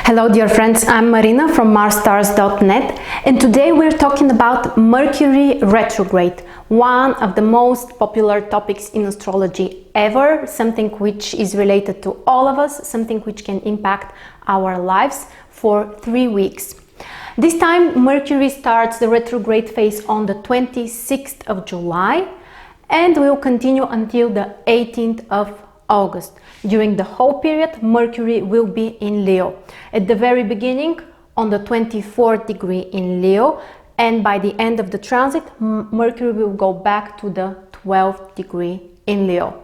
Hello dear friends, I'm Marina from MarsStars.net, and today we're talking about Mercury Retrograde, one of the most popular topics in astrology ever, something which is related to all of us, something which can impact our lives for 3 weeks. This time Mercury starts the retrograde phase on the 26th of July and will continue until the 18th of August. During the whole period, Mercury will be in Leo. At the very beginning, on the 24th degree in Leo, and by the end of the transit, Mercury will go back to the 12th degree in Leo.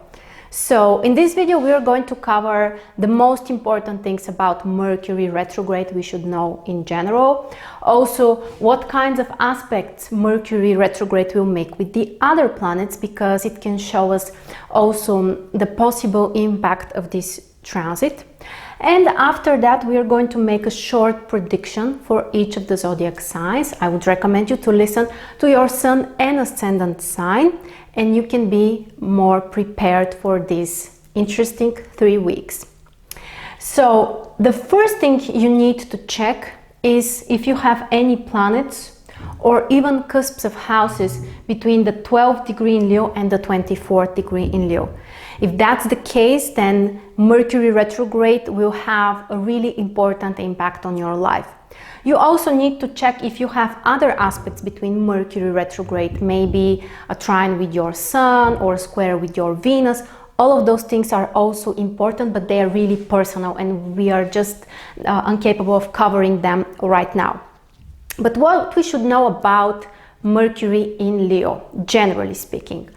So in this video, we are going to cover the most important things about Mercury retrograde we should know in general. Also, what kinds of aspects Mercury retrograde will make with the other planets, because it can show us also the possible impact of this transit. And after that, we are going to make a short prediction for each of the zodiac signs. I would recommend you to listen to your sun and ascendant sign, and you can be more prepared for these interesting 3 weeks. So the first thing you need to check is if you have any planets or even cusps of houses between the 12th degree in Leo and the 24th degree in Leo. If that's the case, then Mercury retrograde will have a really important impact on your life. You also need to check if you have other aspects between Mercury retrograde, maybe a trine with your Sun or a square with your Venus. All of those things are also important, but they are really personal and we are just incapable of covering them right now. But what we should know about Mercury in Leo, generally speaking.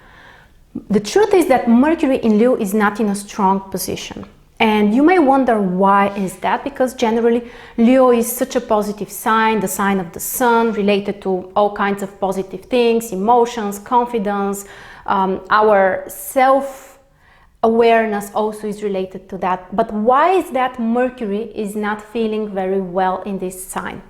The truth is that Mercury in Leo is not in a strong position. And you may wonder why is that, because generally Leo is such a positive sign, the sign of the sun, related to all kinds of positive things, emotions, confidence, our self-awareness also is related to that. But why is that Mercury is not feeling very well in this sign?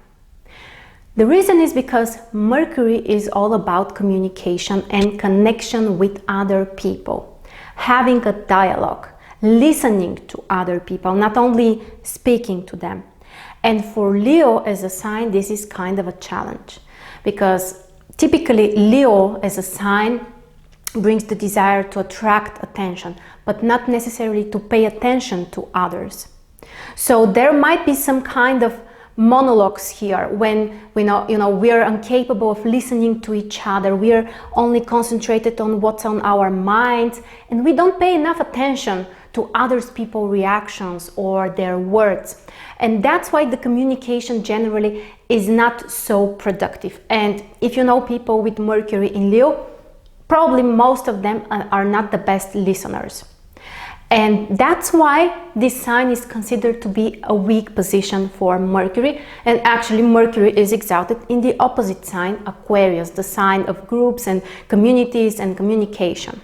The reason is because Mercury is all about communication and connection with other people, having a dialogue, listening to other people, not only speaking to them. And for Leo as a sign, this is kind of a challenge, because typically Leo as a sign brings the desire to attract attention, but not necessarily to pay attention to others. So there might be some kind of monologues here when we are incapable of listening to each other. We are only concentrated on what's on our minds, and we don't pay enough attention to others people's reactions or their words. And that's why the communication generally is not so productive. And if you know people with Mercury in Leo, probably most of them are not the best listeners. And that's why this sign is considered to be a weak position for Mercury. And actually Mercury is exalted in the opposite sign, Aquarius, the sign of groups and communities and communication.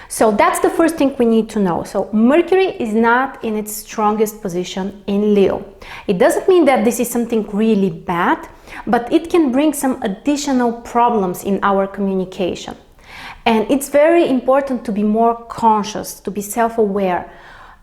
So that's the first thing we need to know. So Mercury is not in its strongest position in Leo. It doesn't mean that this is something really bad, but it can bring some additional problems in our communication. And it's very important to be more conscious, to be self-aware.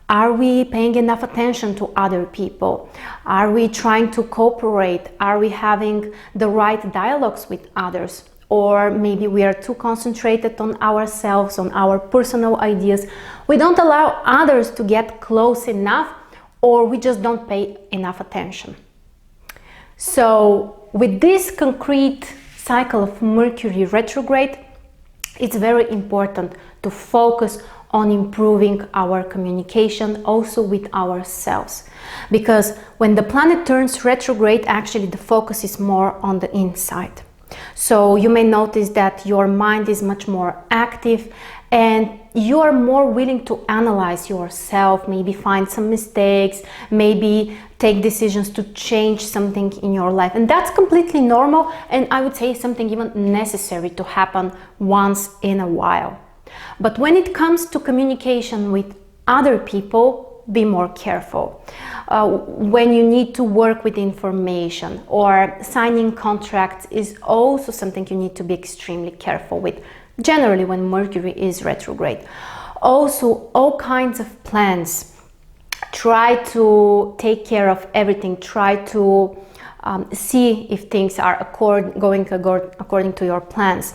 Are we paying enough attention to other people? Are we trying to cooperate? Are we having the right dialogues with others? Or maybe we are too concentrated on ourselves, on our personal ideas. We don't allow others to get close enough, or we just don't pay enough attention. So with this concrete cycle of Mercury retrograde, it's very important to focus on improving our communication also with ourselves. Because when the planet turns retrograde, actually the focus is more on the inside. So you may notice that your mind is much more active and you are more willing to analyze yourself, maybe find some mistakes, maybe take decisions to change something in your life. And that's completely normal, and I would say something even necessary to happen once in a while. But when it comes to communication with other people, be more careful. When you need to work with information or signing contracts is also something you need to be extremely careful with, generally when Mercury is retrograde. Also, all kinds of plans, Try to take care of everything. Try to see if things are going according to your plans.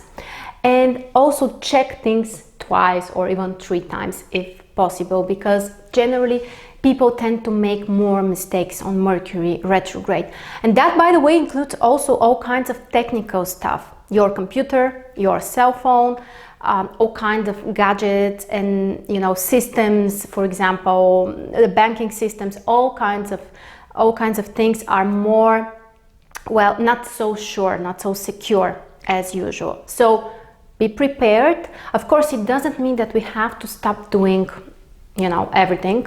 And also check things twice or even 3 times if possible, because generally people tend to make more mistakes on Mercury retrograde. And that, by the way, includes also all kinds of technical stuff. Your computer, your cell phone, all kinds of gadgets and, you know, systems, for example, the banking systems, all kinds of things are more, well, not so sure, not so secure as usual. So be prepared. Of course, it doesn't mean that we have to stop doing, you know, everything.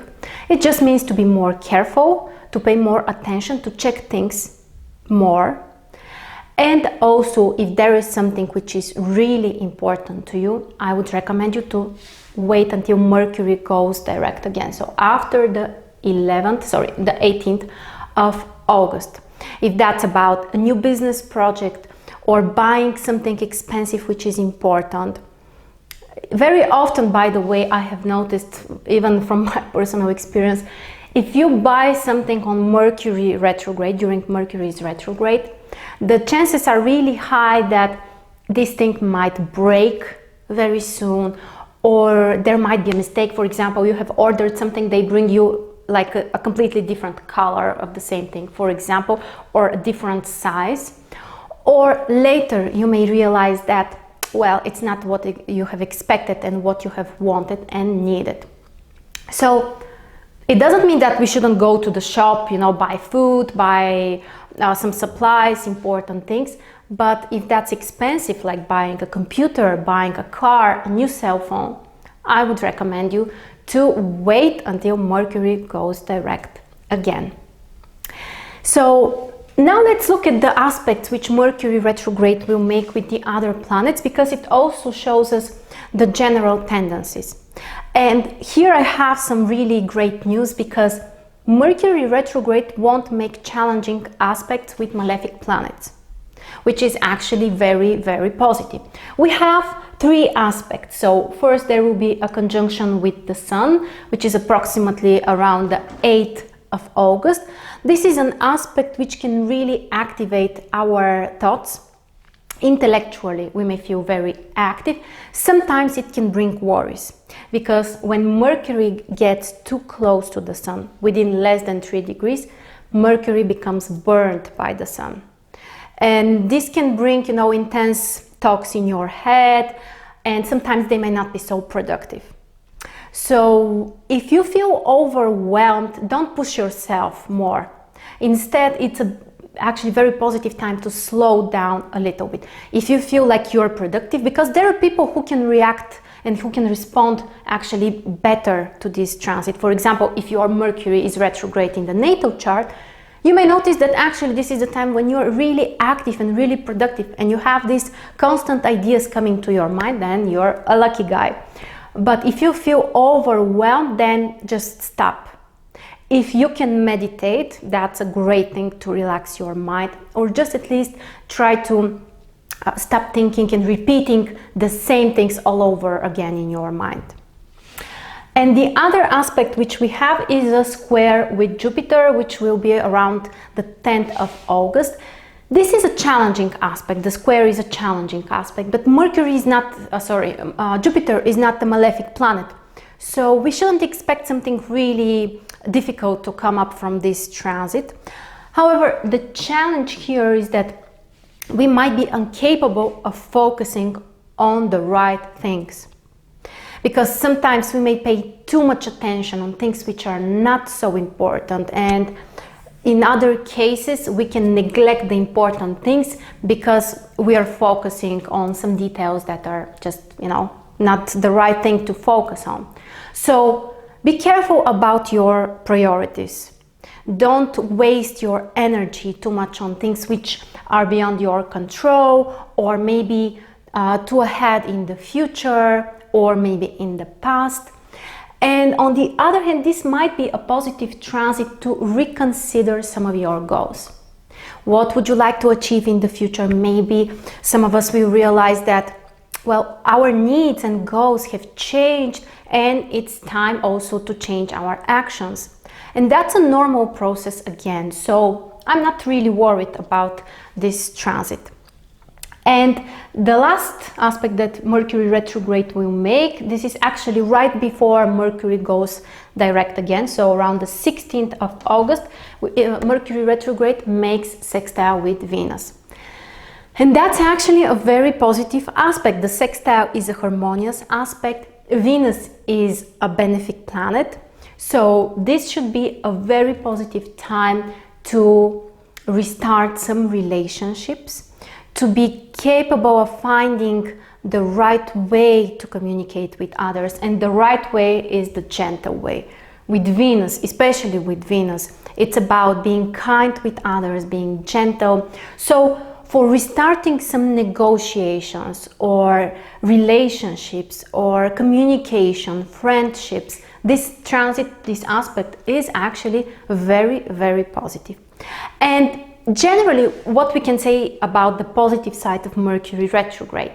It just means to be more careful, to pay more attention, to check things more. And also, if there is something which is really important to you, I would recommend you to wait until Mercury goes direct again. So after the 18th of August. If that's about a new business project or buying something expensive which is important. Very often, by the way, I have noticed, even from my personal experience, if you buy something on Mercury retrograde, during Mercury's retrograde, the chances are really high that this thing might break very soon, or there might be a mistake. For example, you have ordered something, they bring you like a completely different color of the same thing, for example, or a different size. Or later you may realize that, well, it's not what you have expected and what you have wanted and needed. So it doesn't mean that we shouldn't go to the shop, you know, buy food, buy some supplies, important things. But if that's expensive, like buying a computer, buying a car, a new cell phone, I would recommend you to wait until Mercury goes direct again. So now let's look at the aspects which Mercury retrograde will make with the other planets, because it also shows us the general tendencies. And here I have some really great news, because Mercury retrograde won't make challenging aspects with malefic planets, which is actually very, very positive. We have 3 aspects. So first there will be a conjunction with the Sun, which is approximately around the 8th of August. This is an aspect which can really activate our thoughts. Intellectually, we may feel very active. Sometimes it can bring worries, because when Mercury gets too close to the Sun, within less than 3 degrees, Mercury becomes burned by the Sun. And this can bring, you know, intense talks in your head, and sometimes they may not be so productive. So if you feel overwhelmed, don't push yourself more. Instead, it's actually very positive time to slow down a little bit. If you feel like you're productive, because there are people who can react and who can respond actually better to this transit. For example, if your Mercury is retrograde in the natal chart, you may notice that actually this is the time when you're really active and really productive, and you have these constant ideas coming to your mind, then you're a lucky guy. But if you feel overwhelmed, then just stop. If you can meditate, that's a great thing to relax your mind, or just at least try to stop thinking and repeating the same things all over again in your mind. And the other aspect which we have is a square with Jupiter, which will be around the 10th of August. This is a challenging aspect. The square is a challenging aspect, but Mercury is not, Jupiter is not the malefic planet. So we shouldn't expect something really difficult to come up from this transit. However, the challenge here is that we might be incapable of focusing on the right things, because sometimes we may pay too much attention on things which are not so important, and in other cases we can neglect the important things because we are focusing on some details that are just, you know, not the right thing to focus on. So be careful about your priorities. Don't waste your energy too much on things which are beyond your control, or maybe too ahead in the future, or maybe in the past. And on the other hand, this might be a positive transit to reconsider some of your goals. What would you like to achieve in the future? Maybe some of us will realize that, well, our needs and goals have changed, and it's time also to change our actions. And that's a normal process again, so I'm not really worried about this transit. And the last aspect that Mercury retrograde will make, this is actually right before Mercury goes direct again, so around the 16th of August, Mercury retrograde makes sextile with Venus. And that's actually a very positive aspect. The sextile is a harmonious aspect. Venus is a benefic planet, so this should be a very positive time to restart some relationships, to be capable of finding the right way to communicate with others, and the right way is the gentle way. With Venus, especially with Venus, it's about being kind with others, being gentle. So for restarting some negotiations or relationships or communication, friendships, this transit, this aspect is actually very, very positive. And generally, what we can say about the positive side of Mercury retrograde.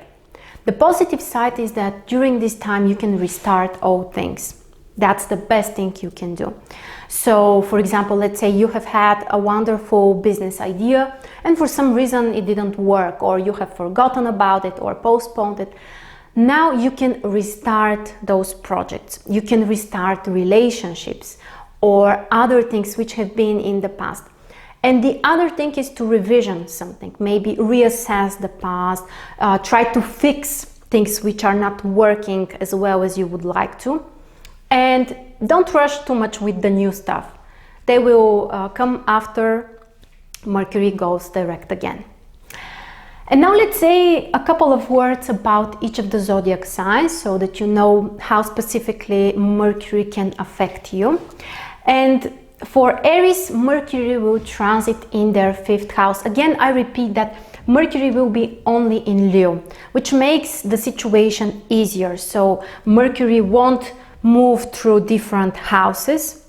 The positive side is that during this time you can restart all things. That's the best thing you can do. So, for example, let's say you have had a wonderful business idea and for some reason it didn't work, or you have forgotten about it or postponed it. Now you can restart those projects. You can restart relationships or other things which have been in the past. And the other thing is to revision something, maybe reassess the past, try to fix things which are not working as well as you would like to. And don't rush too much with the new stuff. They will come after Mercury goes direct again. And now let's say a couple of words about each of the zodiac signs so that you know how specifically Mercury can affect you. And for Aries, Mercury will transit in their 5th house. Again, I repeat that Mercury will be only in Leo, which makes the situation easier. So Mercury won't move through different houses.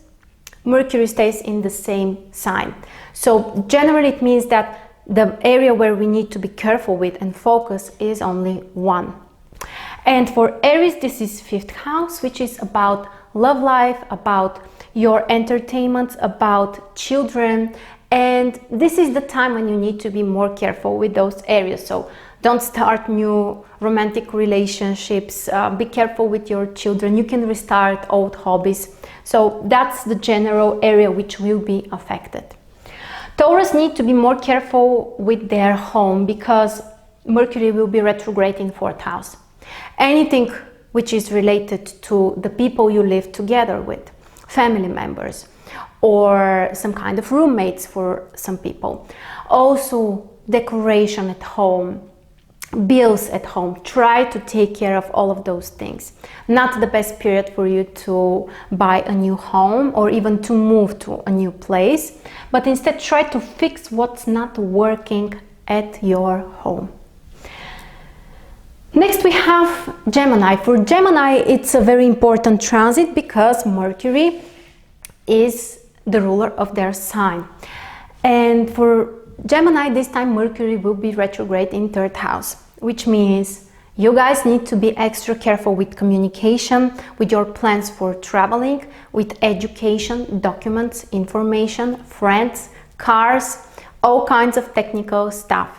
Mercury stays in the same sign. So generally it means that the area where we need to be careful with and focus is only one. And for Aries, this is 5th house, which is about love life, about your entertainment, about children, and this is the time when you need to be more careful with those areas. So don't start new romantic relationships, be careful with your children, you can restart old hobbies. So that's the general area which will be affected. Taurus need to be more careful with their home because Mercury will be retrograde in 4th house. Anything which is related to the people you live together with, family members, or some kind of roommates for some people. Also, decoration at home, bills at home. Try to take care of all of those things. Not the best period for you to buy a new home or even to move to a new place, but instead try to fix what's not working at your home. Next we have Gemini. For Gemini, it's a very important transit because Mercury is the ruler of their sign. And for Gemini, this time Mercury will be retrograde in 3rd house, which means you guys need to be extra careful with communication, with your plans for traveling, with education, documents, information, friends, cars, all kinds of technical stuff.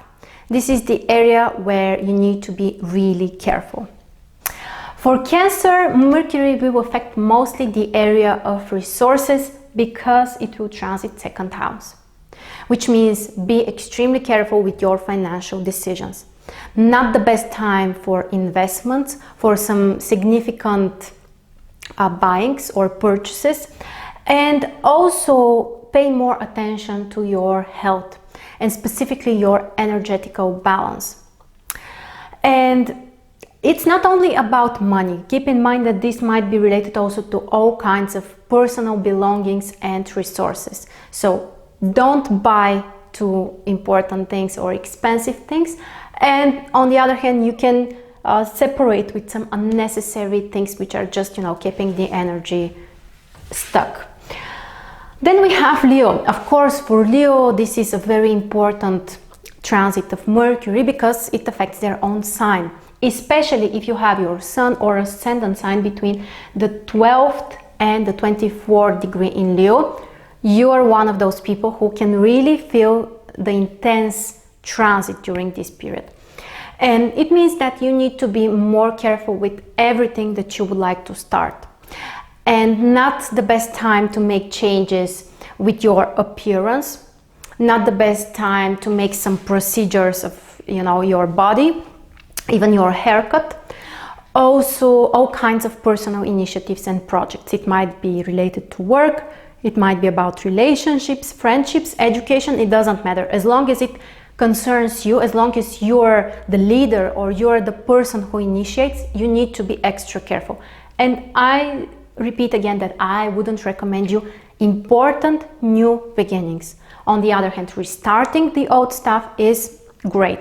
This is the area where you need to be really careful. For Cancer, Mercury will affect mostly the area of resources because it will transit 2nd house, which means be extremely careful with your financial decisions. Not the best time for investments, for some significant buyings or purchases, and also pay more attention to your health and specifically your energetical balance. And it's not only about money. Keep in mind that this might be related also to all kinds of personal belongings and resources. So don't buy too important things or expensive things. And on the other hand, you can separate with some unnecessary things which are just, keeping the energy stuck. Then we have Leo. Of course, for Leo, this is a very important transit of Mercury because it affects their own sign. especially if you have your sun or ascendant sign between the 12th and the 24th degree in Leo. You are one of those people who can really feel the intense transit during this period. And it means that you need to be more careful with everything that you would like to start. And not the best time to make changes with your appearance, not the best time to make some procedures of, your body, even your haircut. Also, all kinds of personal initiatives and projects. It might be related to work, it might be about relationships, friendships, education, it doesn't matter. As long as it concerns you, as long as you're the leader or you're the person who initiates, you need to be extra careful. And I repeat again that I wouldn't recommend you important new beginnings. On the other hand, restarting the old stuff is great.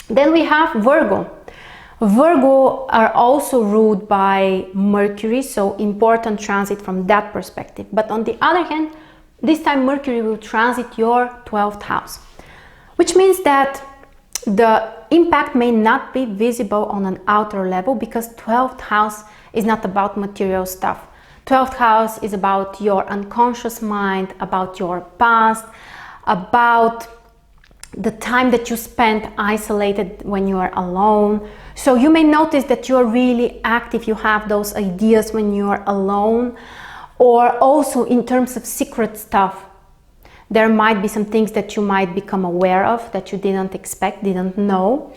Then we have Virgo. Virgo are also ruled by Mercury, so important transit from that perspective. But on the other hand, this time Mercury will transit your 12th house, which means that the impact may not be visible on an outer level because 12th house is not about material stuff. 12th house is about your unconscious mind, about your past, about the time that you spent isolated when you are alone. So you may notice that you are really active, you have those ideas when you are alone, or also in terms of secret stuff. There might be some things that you might become aware of that you didn't expect, didn't know.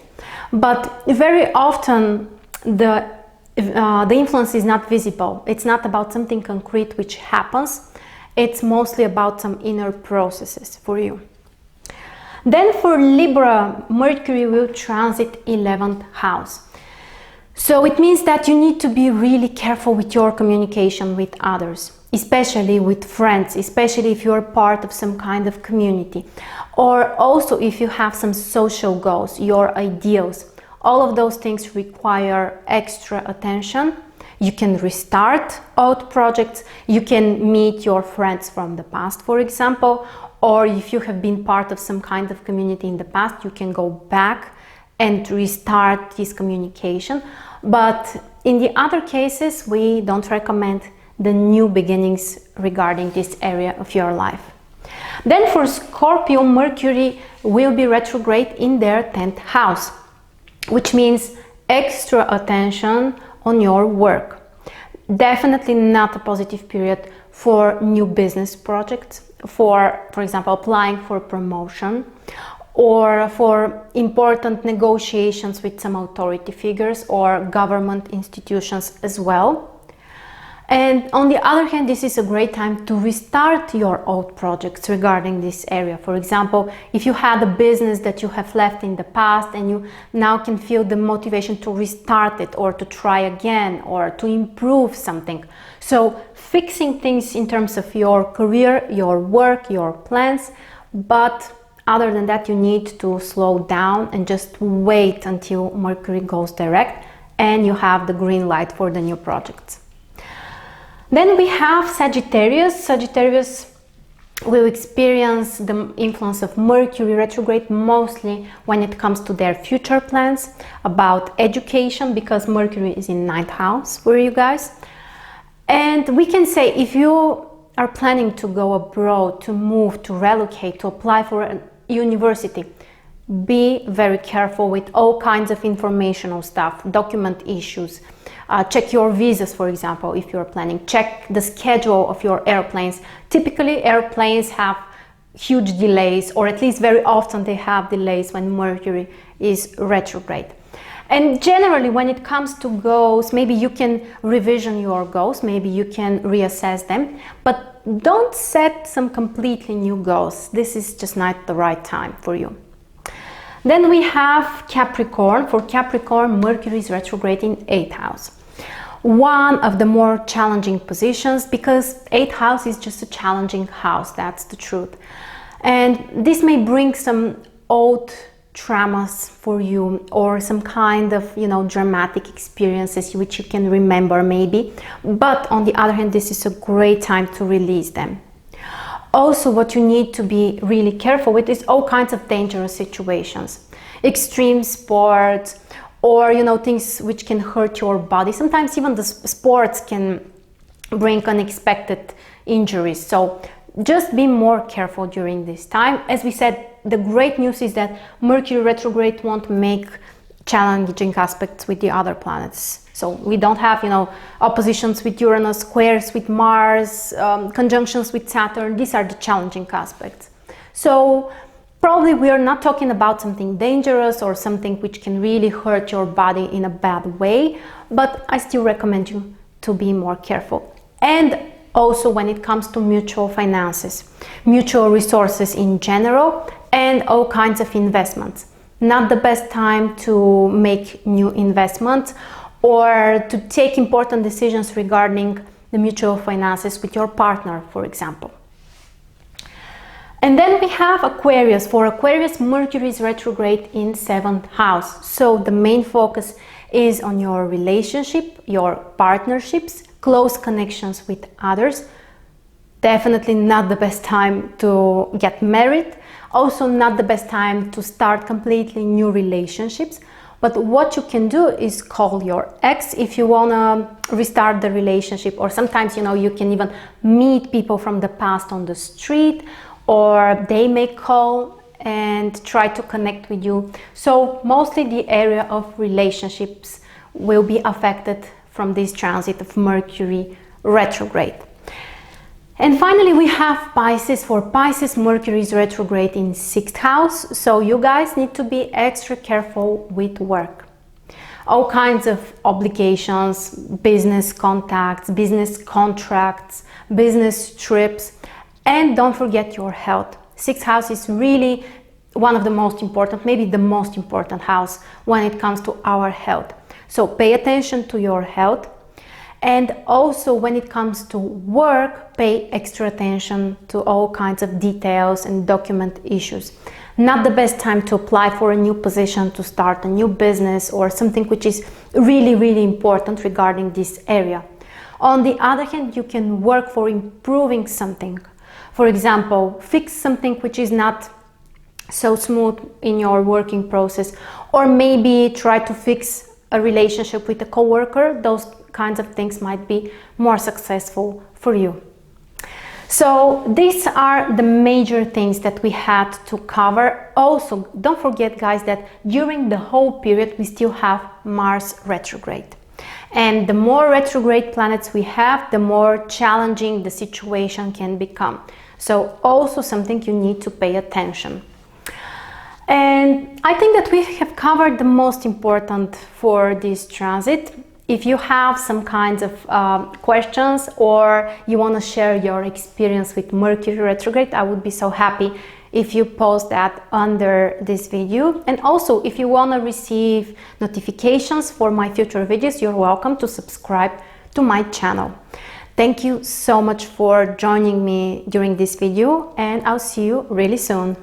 But very often the influence is not visible. It's not about something concrete which happens. It's mostly about some inner processes for you. Then for Libra, Mercury will transit 11th house. So it means that you need to be really careful with your communication with others, especially with friends, especially if you're part of some kind of community, or also if you have some social goals, your ideals. All of those things require extra attention. You can restart old projects, you can meet your friends from the past, for example, or if you have been part of some kind of community in the past, you can go back and restart this communication. But in the other cases, we don't recommend the new beginnings regarding this area of your life. Then for Scorpio, Mercury will be retrograde in their 10th house, which means extra attention on your work. Definitely not a positive period for new business projects, for example, applying for promotion, or for important negotiations with some authority figures or government institutions as well. And on the other hand, this is a great time to restart your old projects regarding this area. For example, if you had a business that you have left in the past and you now can feel the motivation to restart it or to try again or to improve something. So fixing things in terms of your career, your work, your plans, but other than that, you need to slow down and just wait until Mercury goes direct and you have the green light for the new projects. Then we have Sagittarius. Sagittarius will experience the influence of Mercury retrograde mostly when it comes to their future plans about education, because Mercury is in 9th house for you guys. And we can say if you are planning to go abroad, to move, to relocate, to apply for a university, be very careful with all kinds of informational stuff, document issues. Check your visas, for example, if you're planning. Check the schedule of your airplanes. Typically, airplanes have huge delays, or at least very often they have delays when Mercury is retrograde. And generally, when it comes to goals, maybe you can revision your goals, maybe you can reassess them, but don't set some completely new goals. This is just not the right time for you. Then we have Capricorn. For Capricorn, Mercury is retrograde in 8th house. One of the more challenging positions, because 8th house is just a challenging house, that's the truth. And this may bring some old traumas for you, or some kind of, dramatic experiences which you can remember maybe. But on the other hand, this is a great time to release them. Also, what you need to be really careful with is all kinds of dangerous situations, extreme sports, or you know, things which can hurt your body. Sometimes even the sports can bring unexpected injuries, so just be more careful during this time. As we said, the great news is that Mercury retrograde won't make challenging aspects with the other planets. So we don't have, you know, oppositions with Uranus, squares with Mars, conjunctions with Saturn. These are the challenging aspects. So probably we are not talking about something dangerous or something which can really hurt your body in a bad way, but I still recommend you to be more careful. And also when it comes to mutual finances, mutual resources in general, and all kinds of investments. Not the best time to make new investments or to take important decisions regarding the mutual finances with your partner, for example. And then we have Aquarius. For Aquarius, Mercury is retrograde in 7th house. So the main focus is on your relationship, your partnerships, close connections with others. Definitely not the best time to get married. Also not the best time to start completely new relationships. But what you can do is call your ex if you want to restart the relationship, or sometimes, you know, you can even meet people from the past on the street, or they may call and try to connect with you. So mostly the area of relationships will be affected from this transit of Mercury retrograde. And finally we have Pisces. For Pisces, Mercury is retrograde in 6th house, so you guys need to be extra careful with work. All kinds of obligations, business contacts, business contracts, business trips, and don't forget your health. 6th house is really one of the most important, maybe the most important house when it comes to our health. So pay attention to your health. And also when it comes to work, pay extra attention to all kinds of details and document issues. Not the best time to apply for a new position, to start a new business, or something which is really, really important regarding this area. On the other hand, you can work for improving something. For example, fix something which is not so smooth in your working process, or maybe try to fix a relationship with a coworker. Those kinds of things might be more successful for you. So these are the major things that we had to cover. Also, don't forget, guys, that during the whole period we still have Mars retrograde. And the more retrograde planets we have, the more challenging the situation can become. So also something you need to pay attention. And I think that we have covered the most important for this transit. If you have some kinds of questions, or you want to share your experience with Mercury retrograde, I would be so happy if you post that under this video. And also, if you want to receive notifications for my future videos, you're welcome to subscribe to my channel. Thank you so much for joining me during this video, and I'll see you really soon.